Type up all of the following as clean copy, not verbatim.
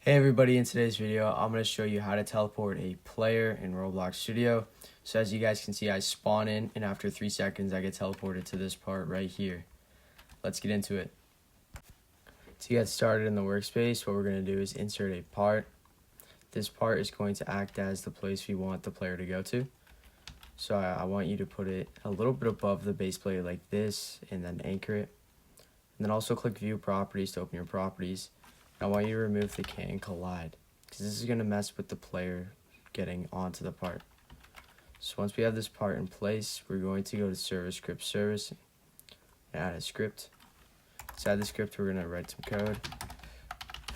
Hey everybody, in today's video I'm going to show you how to teleport a player in Roblox Studio. So as you guys can see, I spawn in and after 3 seconds I get teleported to this part right here. Let's get into it. To get started in the workspace, what we're going to do is insert a part. This part is going to act as the place we want the player to go to. So I want you to put it a little bit above the base player like this and then anchor it. And then also click view properties to open your properties. I want you to remove the can collide because this is going to mess with the player getting onto the part. So once we have this part in place, we're going to go to service script service and add a script. Inside the script, we're going to write some code.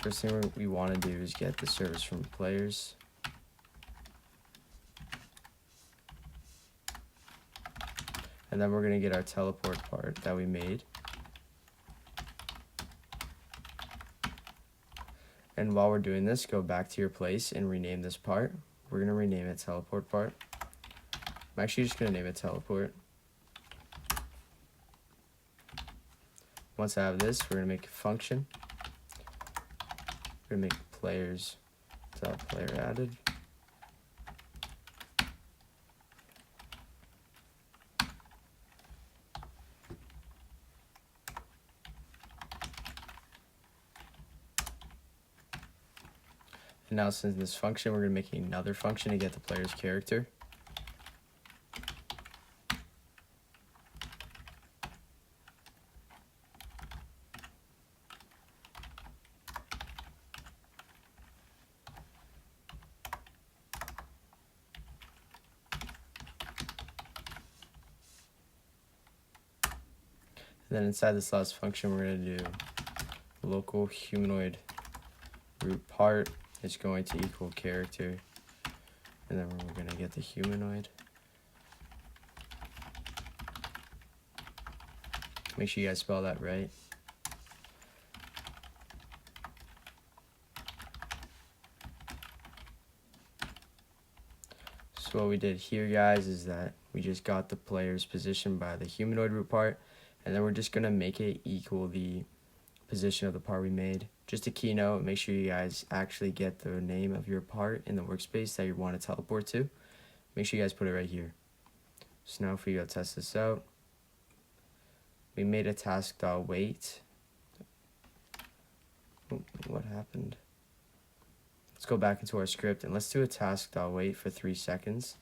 First thing we want to do is get the service from players. And then we're going to get our teleport part that we made. And while we're doing this, go back to your place and rename this part. We're going to rename it teleportPart. I'm actually just going to name it teleport. Once I have this, we're going to make a function. We're going to make Players.PlayerAdded. And now since this function, we're going to make another function to get the player's character. And then inside this last function, we're going to do local HumanoidRootPart is going to equal character, and then we're going to get the humanoid. Make sure you guys spell that right. So what we did here, guys, is that we just got the player's position by the humanoid root part, and then we're just going to make it equal the position of the part we made. Just a keynote, make sure you guys actually get the name of your part in the workspace that you want to teleport to. Make sure you guys put it right here. So now if we go test this out, we made a task.wait. Oh, what happened? Let's go back into our script and let's do a task.wait for 3 seconds.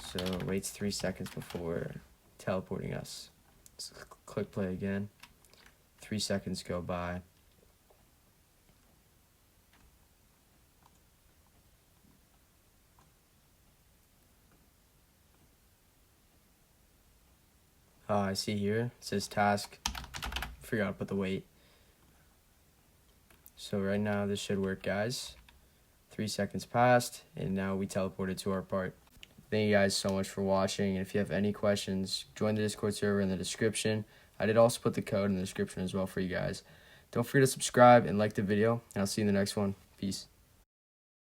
So it waits 3 seconds before teleporting us. Let's click play again. 3 seconds go by. I see here, it says task. Forgot to put the wait. So right now this should work, guys. 3 seconds passed, and now we teleported to our part. Thank you guys so much for watching, and if you have any questions, join the Discord server in the description. I did also put the code in the description as well for you guys. Don't forget to subscribe and like the video, and I'll see you in the next one. Peace.